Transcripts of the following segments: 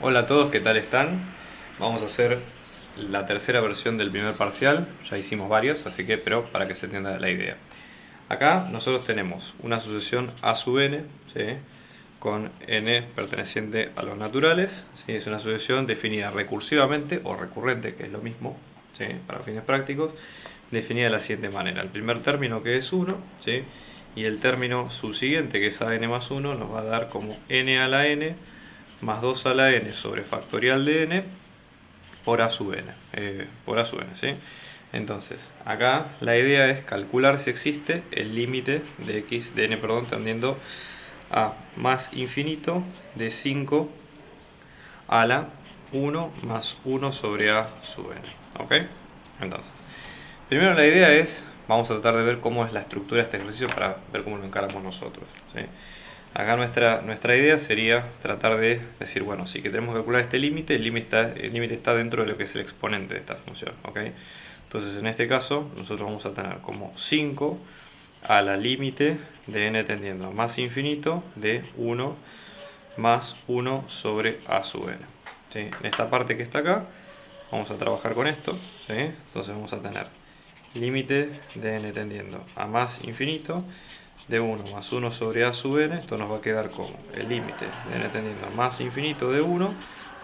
Hola a todos, ¿qué tal están? Vamos a hacer la tercera versión del primer parcial. Ya hicimos varios, así que, pero para que se entienda la idea. Acá nosotros tenemos una sucesión A sub n, ¿sí?, con n perteneciente a los naturales, ¿sí? Es una sucesión definida recursivamente o recurrente, que es lo mismo, ¿sí?, para fines prácticos, definida de la siguiente manera. El primer término, que es 1, ¿sí?, y el término subsiguiente, que es a n más 1, nos va a dar como n a la n más 2 a la n sobre factorial de n por a sub n, ¿sí? Entonces, acá la idea es calcular si existe el límite de n, tendiendo a más infinito de 5 a la 1 más 1 sobre a sub n. ¿Ok? Entonces, primero la idea es, vamos a tratar de ver cómo es la estructura de este ejercicio para ver cómo lo encaramos nosotros, ¿sí? Acá nuestra idea sería tratar de decir, bueno, sí que tenemos que calcular este límite, el límite está dentro de lo que es el exponente de esta función, ¿ok? Entonces en este caso nosotros vamos a tener como 5 a la límite de n tendiendo a más infinito de 1 más 1 sobre a sub n, ¿sí? En esta parte que está acá vamos a trabajar con esto, ¿sí? Entonces vamos a tener límite de n tendiendo a más infinito de 1 más 1 sobre a sub n. Esto nos va a quedar como el límite de n tendiendo a más infinito de 1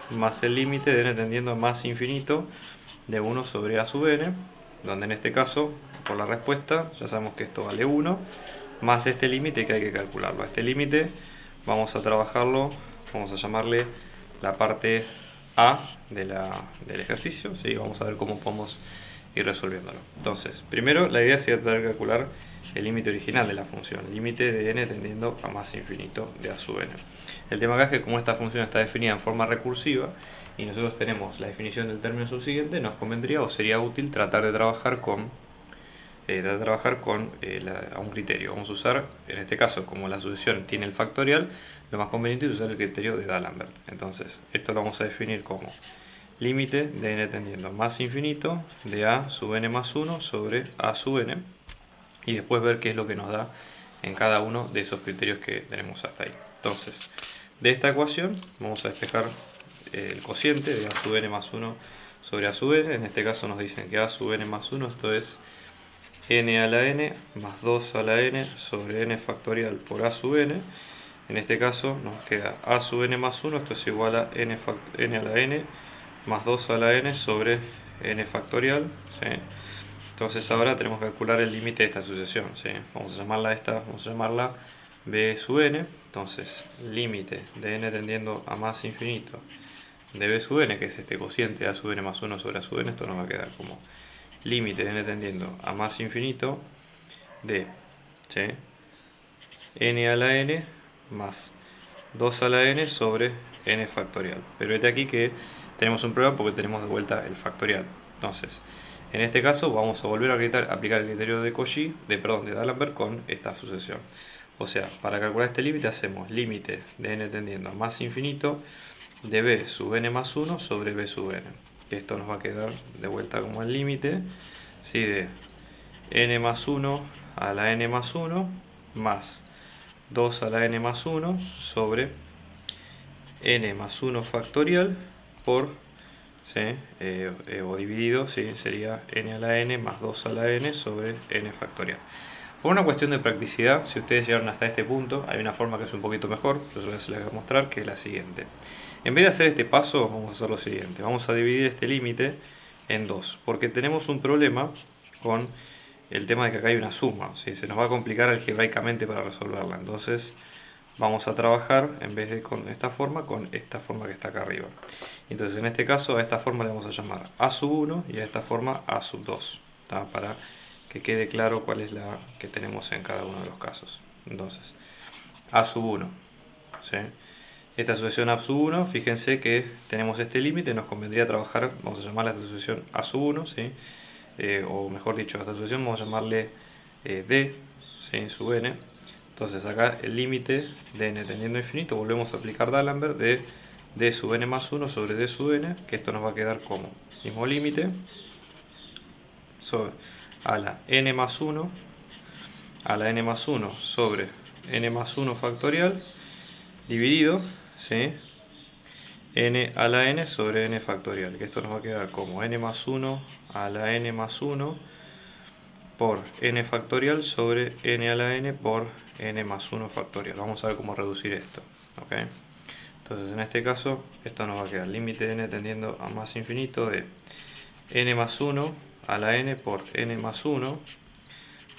más el límite de n tendiendo a más infinito de 1 sobre a sub n, donde en este caso, por la respuesta, ya sabemos que esto vale 1, más este límite que hay que calcularlo. A este límite vamos a trabajarlo, vamos a llamarle la parte A del ejercicio, ¿sí? Vamos a ver cómo podemos ir resolviéndolo. Entonces, primero la idea sería tratar de calcular el límite original de la función, límite de n tendiendo a más infinito de a sub n. El tema acá es que como esta función está definida en forma recursiva y nosotros tenemos la definición del término subsiguiente, nos convendría o sería útil tratar de trabajar con a un criterio. Vamos a usar, en este caso, como la sucesión tiene el factorial, lo más conveniente es usar el criterio de D'Alembert. Entonces, esto lo vamos a definir como límite de n tendiendo a más infinito de a sub n más 1 sobre a sub n, y después ver qué es lo que nos da en cada uno de esos criterios que tenemos hasta ahí. Entonces, de esta ecuación vamos a despejar el cociente de a sub n más 1 sobre a sub n. En este caso nos dicen que a sub n más 1, esto es n a la n más 2 a la n sobre n factorial por a sub n. En este caso nos queda a sub n más 1, esto es igual a n a la n más 2 a la n sobre n factorial, ¿sí? Entonces ahora tenemos que calcular el límite de esta sucesión, ¿sí? Vamos a llamarla b sub n. Entonces, límite de n tendiendo a más infinito de b sub n, que es este cociente a sub n más 1 sobre a sub n, esto nos va a quedar como límite de n tendiendo a más infinito de, ¿sí?, n a la n más 2 a la n sobre n factorial. Pero vete aquí que tenemos un problema porque tenemos de vuelta el factorial. Entonces, en este caso vamos a volver a aplicar el criterio de Cauchy, de D'Alembert con esta sucesión. O sea, para calcular este límite hacemos límite de n tendiendo a más infinito de b sub n más 1 sobre b sub n. Esto nos va a quedar de vuelta como el límite, ¿sí?, de n más 1 a la n más 1 más 2 a la n más 1 sobre n más 1 factorial por, ¿sí?, o dividido, ¿sí?, sería n a la n más 2 a la n sobre n factorial. Por una cuestión de practicidad, si ustedes llegaron hasta este punto, hay una forma que es un poquito mejor, yo les voy a mostrar, que es la siguiente. En vez de hacer este paso, vamos a hacer lo siguiente. Vamos a dividir este límite en dos, porque tenemos un problema con el tema de que acá hay una suma, ¿sí? Se nos va a complicar algebraicamente para resolverla. Entonces vamos a trabajar, en vez de con esta forma que está acá arriba. Entonces en este caso a esta forma le vamos a llamar a sub 1 y a esta forma a sub 2, ¿tá?, para que quede claro cuál es la que tenemos en cada uno de los casos. Entonces, a sub 1, ¿sí? Esta sucesión a sub 1, fíjense que tenemos este límite, nos convendría trabajar, vamos a llamarla esta sucesión a sub 1, ¿sí?, o mejor dicho, a esta sucesión vamos a llamarle d, ¿sí?, sub n. Entonces acá el límite de n tendiendo a infinito, volvemos a aplicar D'Alembert, de d sub n más 1 sobre d sub n, que esto nos va a quedar como mismo límite sobre a la n más 1 sobre n más 1 factorial dividido, ¿sí?, n a la n sobre n factorial, que esto nos va a quedar como n más 1 a la n más 1 por n factorial sobre n a la n por n más 1 factorial. Vamos a ver cómo reducir esto. ¿Okay? Entonces en este caso esto nos va a quedar límite de n tendiendo a más infinito de n más 1 a la n por n más 1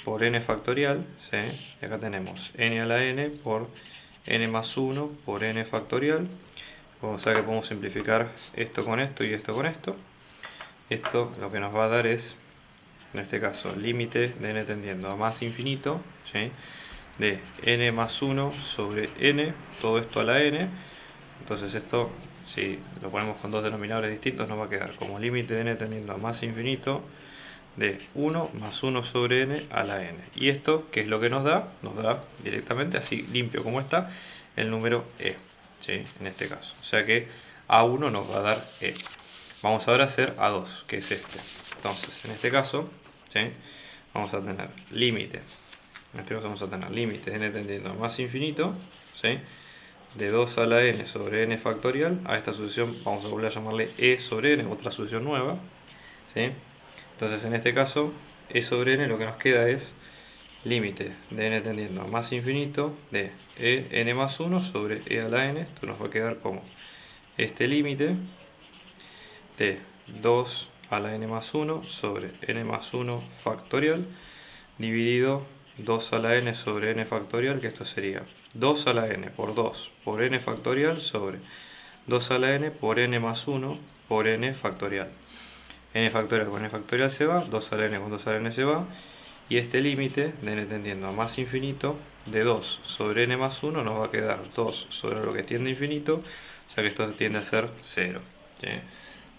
por n factorial, ¿sí? Y acá tenemos n a la n por n más 1 por n factorial. Vamos a ver que podemos simplificar esto con esto y esto con esto. Esto lo que nos va a dar es, en este caso, límite de n tendiendo a más infinito, ¿sí? De n más 1 sobre n, todo esto a la n. Entonces esto, si lo ponemos con dos denominadores distintos, nos va a quedar como límite de n tendiendo a más infinito de 1 más 1 sobre n a la n. Y esto, ¿qué es lo que nos da? Nos da directamente, así limpio como está, el número e, ¿sí? En este caso. O sea que a1 nos va a dar e. Vamos ahora a hacer a2, que es este. Entonces, en este caso, ¿sí? Vamos a tener límite. En este caso vamos a tener límite de n tendiendo a más infinito, ¿sí? De 2 a la n sobre n factorial. A esta sucesión vamos a volver a llamarle e sobre n, otra sucesión nueva, ¿sí? Entonces en este caso, e sobre n lo que nos queda es límite de n tendiendo a más infinito de n más 1 sobre e a la n. Esto nos va a quedar como este límite de 2 a la n más 1 sobre n más 1 factorial dividido 2 a la n sobre n factorial, que esto sería 2 a la n por 2 por n factorial sobre 2 a la n por n más 1 por n factorial. N factorial con n factorial se va, 2 a la n con 2 a la n se va, y este límite de n tendiendo a más infinito de 2 sobre n más 1 nos va a quedar 2 sobre lo que tiende a infinito, o sea que esto tiende a ser 0, ¿sí?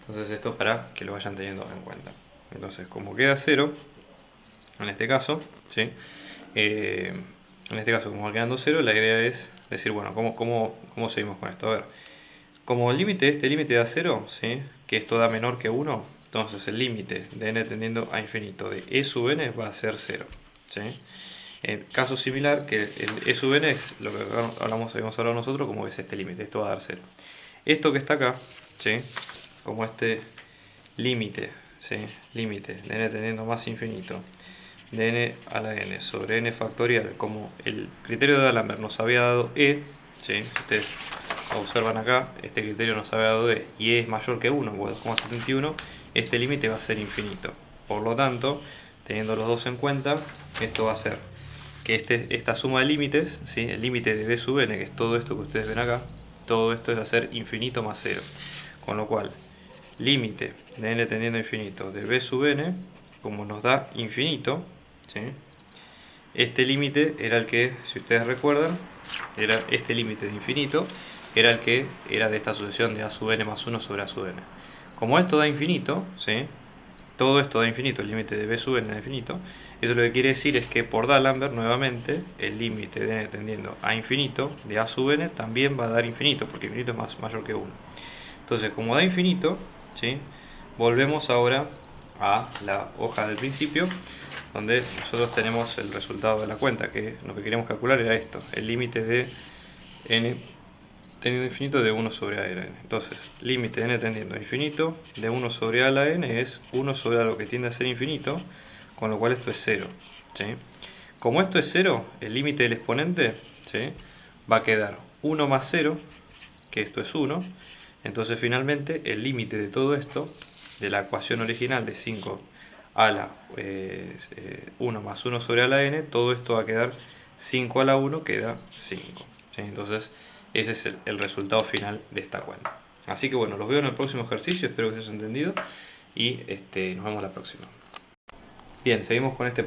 Entonces esto para que lo vayan teniendo en cuenta. Entonces como queda 0, en este caso, ¿sí? En este caso como va quedando 0, la idea es decir, bueno, ¿cómo seguimos con esto? A ver, como el límite de este límite da 0, ¿sí? Que esto da menor que 1, entonces el límite de n tendiendo a infinito de e sub n va a ser 0, ¿sí? Caso similar, que el e sub n es lo que habíamos hablado nosotros, como es este límite, esto va a dar 0. Esto que está acá, ¿sí? Como este límite, ¿sí? Límite de n tendiendo a más infinito de n a la n sobre n factorial, como el criterio de D'Alembert nos había dado e, ¿sí? Ustedes observan acá, este criterio nos había dado e, y e es mayor que 1, 2,71, este límite va a ser infinito. Por lo tanto, teniendo los dos en cuenta, esto va a ser que esta suma de límites, ¿sí? El límite de b sub n, que es todo esto que ustedes ven acá, todo esto va a ser infinito más 0. Con lo cual, límite de n tendiendo a infinito de b sub n, como nos da infinito, ¿sí? Este límite era el que, si ustedes recuerdan, era este límite de infinito, era el que era de esta sucesión de a sub n más 1 sobre a sub n. Como esto da infinito, ¿sí? Todo esto da infinito, el límite de b sub n da infinito, eso lo que quiere decir es que por D'Alembert, nuevamente, el límite de n tendiendo a infinito de a sub n también va a dar infinito, porque infinito es mayor que 1. Entonces, como da infinito, ¿sí? Volvemos ahora a la hoja del principio, donde nosotros tenemos el resultado de la cuenta, que lo que queríamos calcular era esto, el límite de n tendiendo a infinito de 1 sobre a a la n. Entonces, límite de n tendiendo a infinito de 1 sobre a la n es 1 sobre a lo que tiende a ser infinito, con lo cual esto es 0, ¿sí? Como esto es 0, el límite del exponente, ¿sí? Va a quedar 1 más 0, que esto es 1. Entonces finalmente el límite de todo esto, de la ecuación original de 5 a la 1 más 1 sobre a la n, todo esto va a quedar 5 a la 1, queda 5, ¿sí? Entonces ese es el resultado final de esta cuenta. Así que bueno, los veo en el próximo ejercicio, espero que se haya entendido y nos vemos la próxima. Bien, seguimos con este